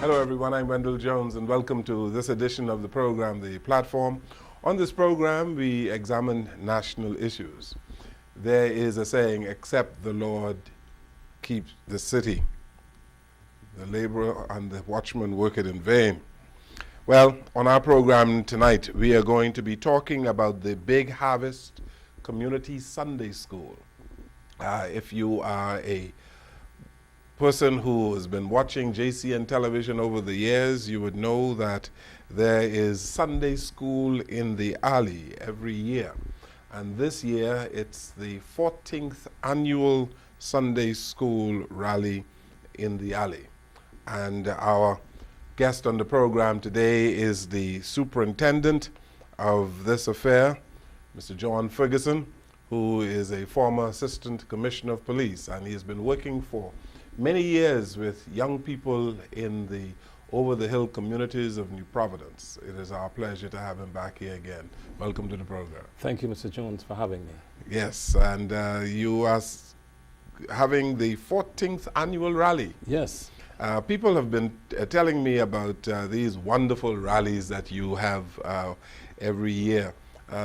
Hello everyone, I'm Wendell Jones and welcome to this edition of the program, The Platform. On this program, we examine national issues. There is a saying, except the Lord keeps the city, the laborer and the watchman work it in vain. Well, on our program tonight, we are going to be talking about the Big Harvest Community Sunday School. If you are a person who has been watching JCN television over the years, you would know that there is Sunday school in the alley every year. And this year, it's the 14th annual Sunday school rally in the alley. And our guest on the program today is the superintendent of this affair, Mr. John Ferguson, who is a former assistant commissioner of police, and he has been working for many years with young people in the over-the-hill communities of New Providence. It is our pleasure to have him back here again. Welcome to the program. Thank you, Mr. Jones, for having me. Yes, and you are having the 14th annual rally. Yes. People have been telling me about these wonderful rallies that you have every year.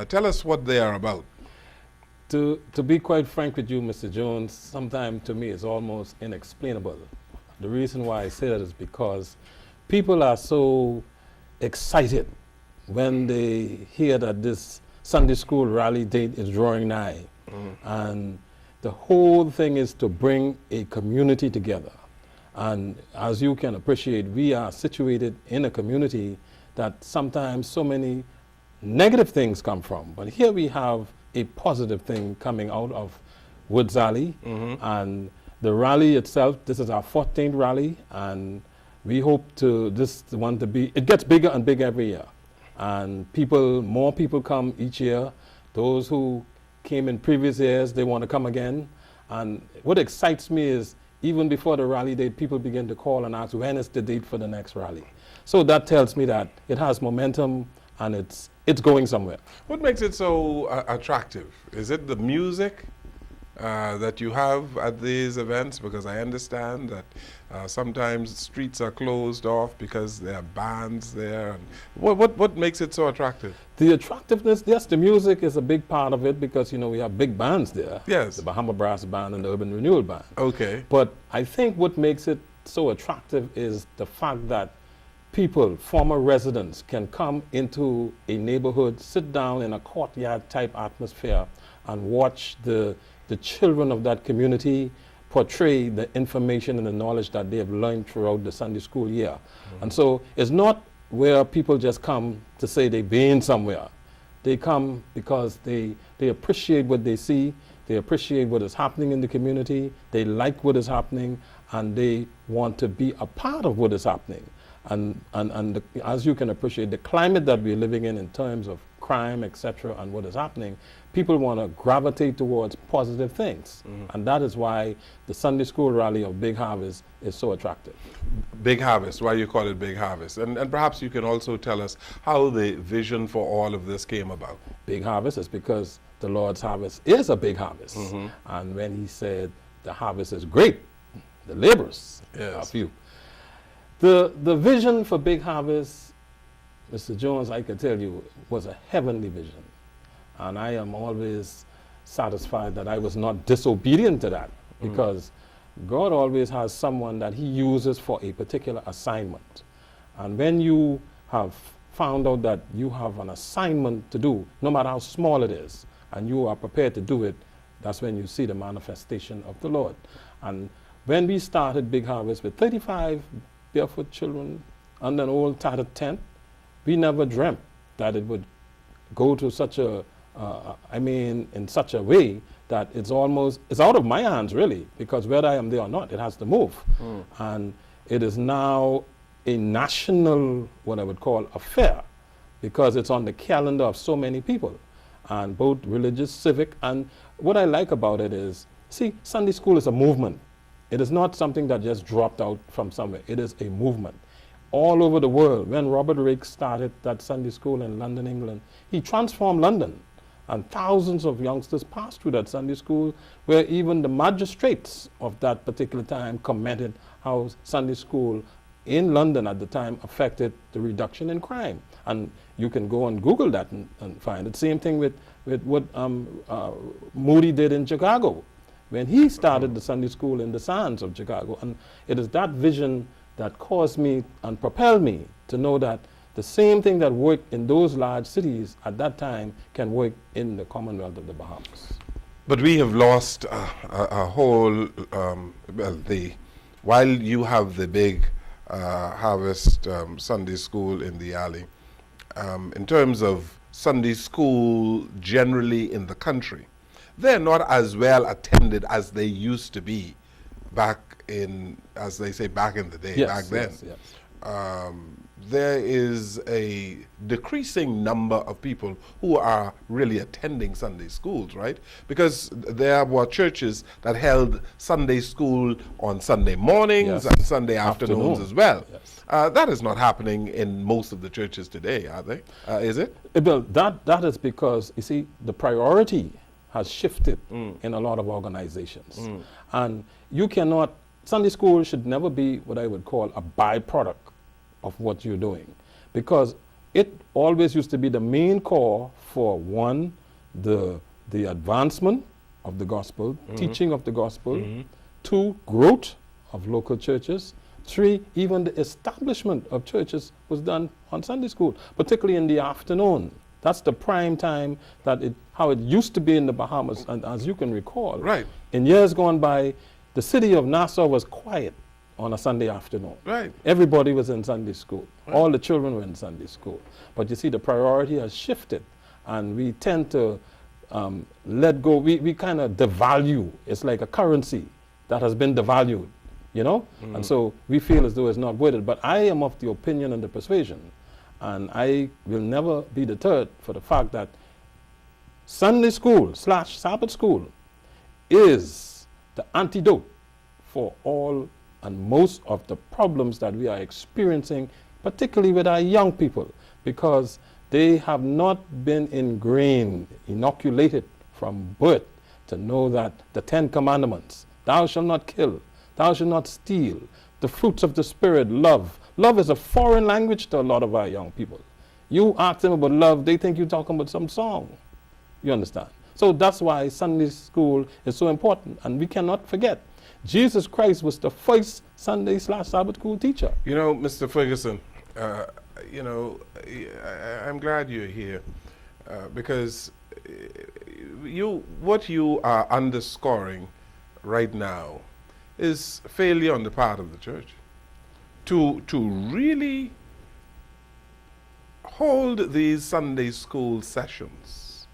Tell us what they are about. To be quite frank with you, Mr. Jones, sometimes to me it's almost inexplainable. The reason why I say that is because people are so excited when they hear that this Sunday school rally date is drawing nigh. And the whole thing is to bring a community together. And as you can appreciate, we are situated in a community that sometimes so many negative things come from. But here we have a positive thing coming out of Woods Alley. And the rally itself, this is our 14th rally, and we hope this one to be, it gets bigger and bigger every year. And more people come each year. Those who came in previous years, they want to come again. And what excites me is even before the rally date, people begin to call and ask, when is the date for the next rally? So that tells me that it has momentum and it's going somewhere. What makes it so attractive? Is it the music that you have at these events? Because I understand that sometimes streets are closed off because there are bands there. And what makes it so attractive? The attractiveness, yes, the music is a big part of it because, you know, we have big bands there. Yes. The Bahama Brass Band and the Urban Renewal Band. Okay. But I think what makes it so attractive is the fact that people, former residents, can come into a neighborhood, sit down in a courtyard type atmosphere and watch the children of that community portray the information and the knowledge that they have learned throughout the Sunday school year. And so it's not where people just come to say they've been somewhere. They come because they appreciate what they see, they appreciate what is happening in the community, they like what is happening, and they want to be a part of what is happening. And as you can appreciate, the climate that we're living in terms of crime, etc., and what is happening, people want to gravitate towards positive things. And that is why the Sunday school rally of Big Harvest is so attractive. Big Harvest, why you call it Big Harvest? And perhaps you can also tell us how the vision for all of this came about. Big Harvest is because the Lord's harvest is a big harvest. And when he said the harvest is great, the laborers are few. The vision for Big Harvest, Mr. Jones, I can tell you, was a heavenly vision. And I am always satisfied that I was not disobedient to that, because God always has someone that he uses for a particular assignment. And when you have found out that you have an assignment to do, no matter how small it is, and you are prepared to do it, that's when you see the manifestation of the Lord. And when we started Big Harvest with 35 barefoot children under an old tattered tent, we never dreamt that it would go to such a, in such a way that it's out of my hands really, because whether I am there or not, it has to move. And it is now a national, what I would call, affair, because it's on the calendar of so many people, and both religious, civic, and what I like about it is, see, Sunday school is a movement. It is not something that just dropped out from somewhere. It is a movement. All over the world, when Robert Riggs started that Sunday school in London, England, he transformed London. And thousands of youngsters passed through that Sunday school, where even the magistrates of that particular time commented how Sunday school in London at the time affected the reduction in crime. And you can go and Google that and find it. Same thing with what Moody did in Chicago, when he started the Sunday school in the sands of Chicago. And it is that vision that caused me and propelled me to know that the same thing that worked in those large cities at that time can work in the Commonwealth of the Bahamas. But we have lost a whole, while you have the big Harvest Sunday School in the alley, in terms of Sunday school generally in the country, they're not as well attended as they used to be back in, as they say, back in the day, Yes, back then. yes, yes. There is a decreasing number of people who are really attending Sunday schools, right? Because there were churches that held Sunday school on Sunday mornings Yes. and Sunday afternoons as well. Yes. That is not happening in most of the churches today, are they? Is it? Well, that is because, you see, the priority has shifted in a lot of organizations. And you cannot, Sunday school should never be what I would call a byproduct of what you're doing, because it always used to be the main core for, one, the advancement of the gospel, teaching of the gospel, two, growth of local churches, three, even the establishment of churches was done on Sunday school, particularly in the afternoon. That's the prime time that how it used to be in the Bahamas. And as you can recall, Right. in years gone by, the city of Nassau was quiet on a Sunday afternoon. Right. Everybody was in Sunday school. Right. All the children were in Sunday school. But you see, the priority has shifted, and we tend to let go. We kind of devalue. It's like a currency that has been devalued, you know? And so we feel as though it's not worth it. But I am of the opinion and the persuasion, and I will never be deterred for the fact that Sunday school / Sabbath school is the antidote for all and most of the problems that we are experiencing, particularly with our young people, because they have not been inoculated from birth to know that the 10 Commandments, thou shalt not kill, thou shalt not steal, the fruits of the Spirit, love. Love is a foreign language to a lot of our young people. You ask them about love, they think you're talking about some song. You understand? So that's why Sunday school is so important, and we cannot forget, Jesus Christ was the first Sunday / Sabbath school teacher. You know, Mr. Ferguson, you know, I'm glad you're here because what you are underscoring right now is failure on the part of the church to really hold these Sunday school sessions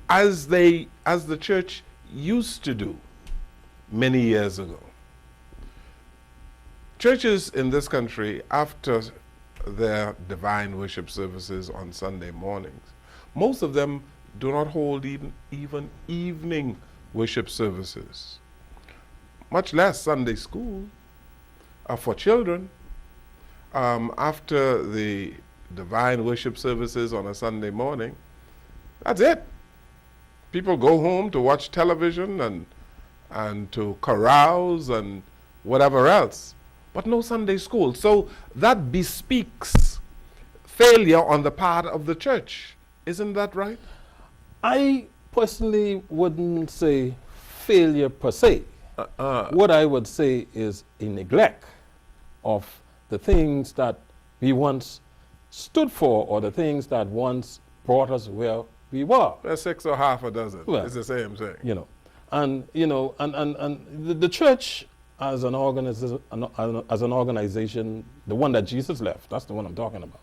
as the church used to do many years ago. Churches in this country, after their divine worship services on Sunday mornings, most of them do not hold even evening worship services, much less Sunday school for children. After the divine worship services on a Sunday morning, that's it. People go home to watch television and to carouse and whatever else, but no Sunday school. So that bespeaks failure on the part of the church. Isn't that right? I personally wouldn't say failure per se. What I would say is a neglect of the things that we once stood for, or the things that once brought us where we were. There's 6 or half a dozen. Well, it's the same thing. You know, and you know, and the church as an organization, the one that Jesus left, that's the one I'm talking about,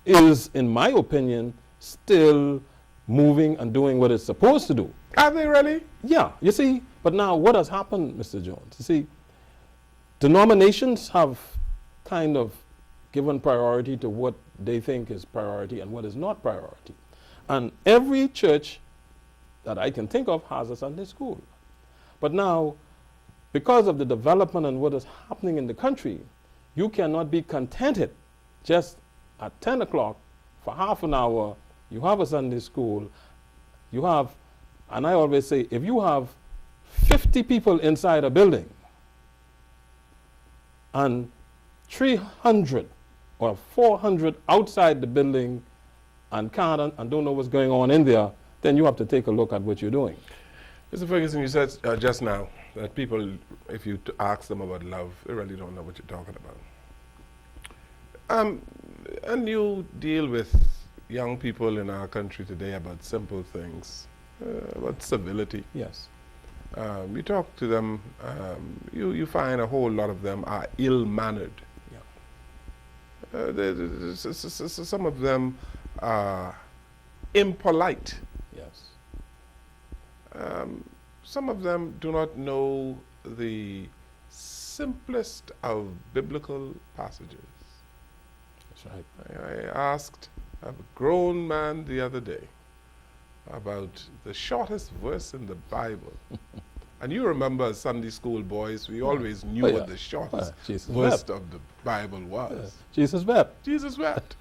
is, in my opinion, still moving and doing what it's supposed to do. Are they really? Yeah, you see, but now what has happened, Mr. Jones? You see, denominations have kind of given priority to what they think is priority and what is not priority. And every church that I can think of has a Sunday school. But now, because of the development and what is happening in the country, you cannot be contented just at 10 o'clock for half an hour. You have a Sunday school. You have, and I always say, if you have 50 people inside a building and 300 or 400 outside the building and can't and don't know what's going on in there, then you have to take a look at what you're doing. Mr. Ferguson, you said just now that people, if you ask them about love, they really don't know what you're talking about. And you deal with young people in our country today about simple things, about civility. Yes. You talk to them, you find a whole lot of them are ill-mannered. Yeah. Some of them are impolite. Yes. Some of them do not know the simplest of biblical passages. That's right. I asked a grown man the other day about the shortest verse in the Bible. And you remember as Sunday school boys, we always knew what the shortest verse of the Bible was. Jesus wept. Jesus wept.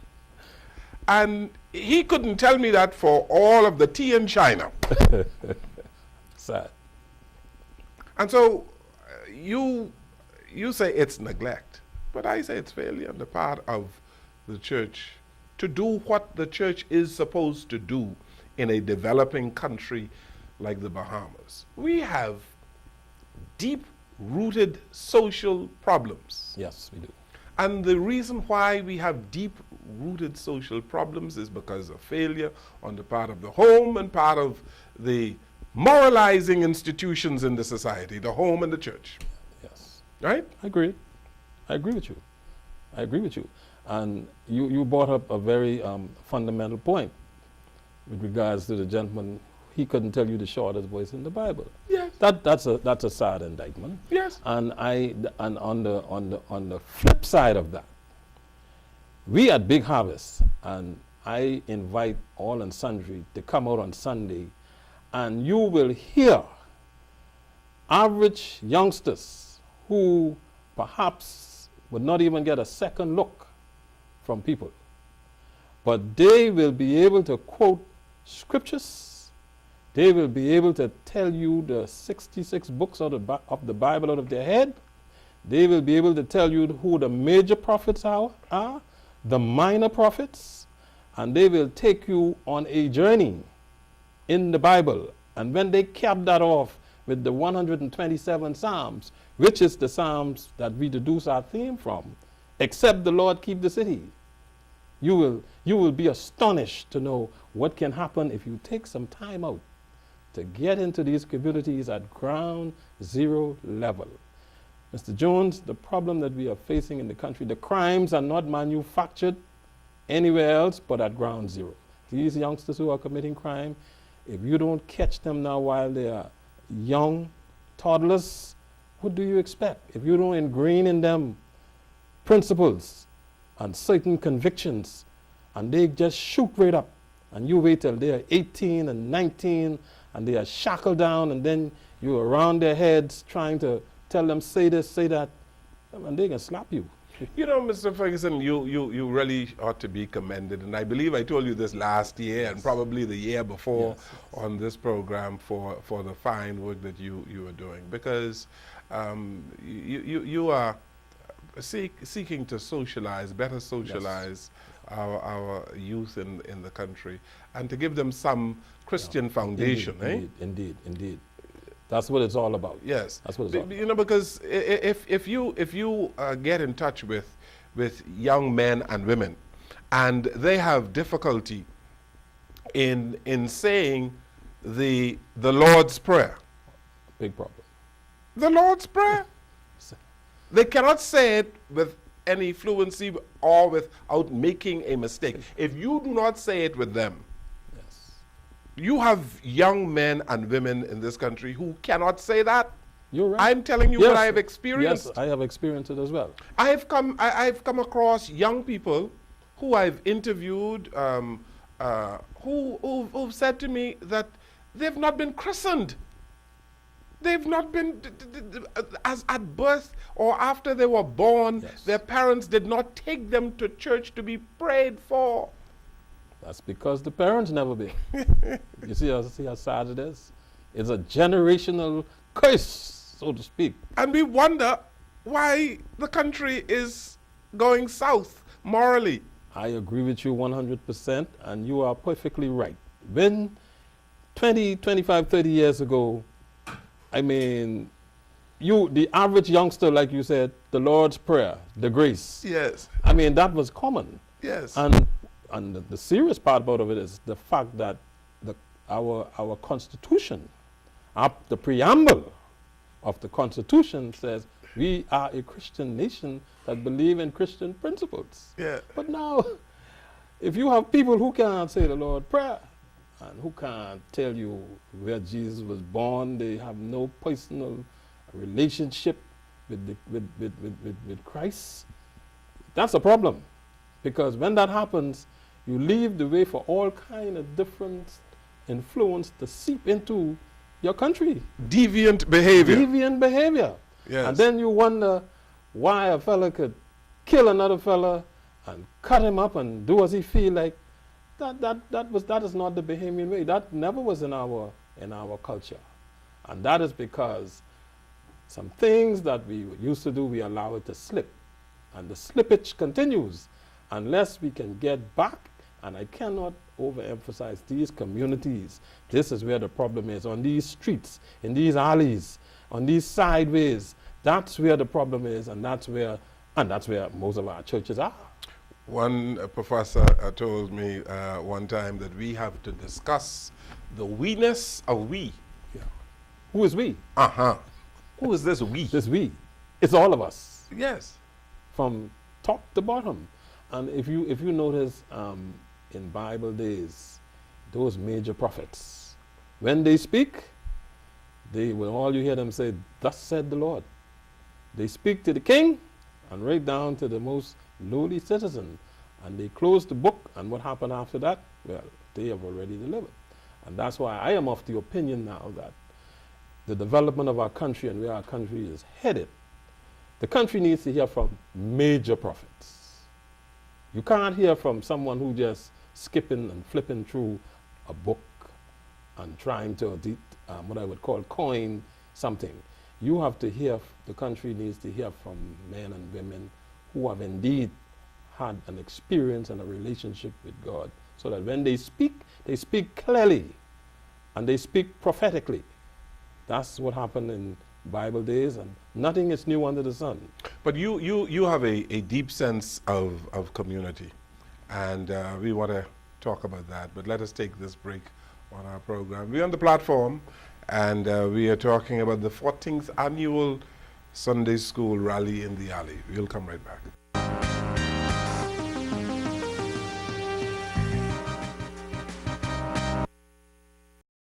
And he couldn't tell me that for all of the tea in China. Sad. And so you say it's neglect, but I say it's failure on the part of the church to do what the church is supposed to do in a developing country like the Bahamas. We have deep-rooted social problems. Yes, we do. And the reason why we have deep-rooted social problems is because of failure on the part of the home and part of the moralizing institutions in the society, the home and the church. Yes. Right? I agree. I agree with you. I agree with you. And you brought up a very fundamental point with regards to the gentleman. He couldn't tell you the shortest voice in the Bible. Yes. That's a sad indictment. Yes. And on the flip side of that, we at Big Harvest, and I invite all and sundry to come out on Sunday, and you will hear average youngsters who perhaps would not even get a second look from people, but they will be able to quote scriptures. They will be able to tell you the 66 books of the Bible out of their head. They will be able to tell you who the major prophets are, the minor prophets, and they will take you on a journey in the Bible. And when they cap that off with the 127 Psalms, which is the Psalms that we deduce our theme from, except the Lord keep the city, you will be astonished to know what can happen if you take some time out to get into these communities at ground zero level. Mr. Jones, the problem that we are facing in the country, the crimes are not manufactured anywhere else but at ground zero. These youngsters who are committing crime, if you don't catch them now while they are young, toddlers, what do you expect? If you don't ingrain in them principles and certain convictions, and they just shoot right up, and you wait till they are 18 and 19, and they are shackled down, and then you're around their heads trying to tell them, say this, say that, and they can slap you. You know, Mr. Ferguson, you really ought to be commended, and I believe I told you this last year and probably the year before on this program for the fine work that you are doing, because you are seeking to socialize, better socialize our youth in the country, and to give them some Christian foundation. Indeed. That's what it's all about. Yes. That's what it's all about. You know, because if you get in touch with young men and women, and they have difficulty in saying the Lord's Prayer. Big problem. The Lord's Prayer. They cannot say it with any fluency or without making a mistake. If you do not say it with them, you have young men and women in this country who cannot say that. You're right. I'm telling you what I have experienced. Yes, I have experienced it as well. I've come across young people who I've interviewed who've said to me that they've not been christened. They've not been, as at birth or after they were born, Yes. their parents did not take them to church to be prayed for. That's because the parents never been. You see how sad it is? It's a generational curse, so to speak. And we wonder why the country is going south morally. I agree with you 100%, and you are perfectly right. When 20, 25, 30 years ago, I mean, the average youngster, like you said, the Lord's Prayer, the grace. Yes. I mean, that was common. Yes. And the serious part about it is the fact that our Constitution, the preamble of the Constitution says we are a Christian nation that believe in Christian principles. Yeah. But now, if you have people who can't say the Lord's Prayer and who can't tell you where Jesus was born, they have no personal relationship with Christ, that's a problem. Because when that happens, you leave the way for all kind of different influence to seep into your country. Deviant behavior. Deviant behavior. Yes. And then you wonder why a fella could kill another fella and cut him up and do as he feel like. That is not the Bahamian way. That never was in our culture. And that is because some things that we used to do, we allow it to slip. And the slippage continues unless we can get back. And I cannot overemphasize these communities. This is where the problem is. On these streets, in these alleys, on these sideways, that's where the problem is, and that's where most of our churches are. One professor told me one time that we have to discuss the we-ness of we. Yeah. Who is we? Uh-huh. Who is this we? This we. It's all of us. Yes. From top to bottom. And if you notice in Bible days, those major prophets, when they speak, all you hear them say, "Thus said the Lord." They speak to the king and right down to the most lowly citizen. And they close the book, and what happened after that? Well, they have already delivered. And that's why I am of the opinion now that the development of our country and where our country is headed, the country needs to hear from major prophets. You can't hear from someone who just skipping and flipping through a book and trying to, what I would call, coin something. You have to hear, the country needs to hear from men and women who have indeed had an experience and a relationship with God, so that when they speak clearly and they speak prophetically. That's what happened in Bible days, and nothing is new under the sun. But you have a deep sense of community, and we want to talk about that. But let us take this break on our program. We're on the platform, and we are talking about the 14th annual Sunday School Rally in the Alley. We'll come right back.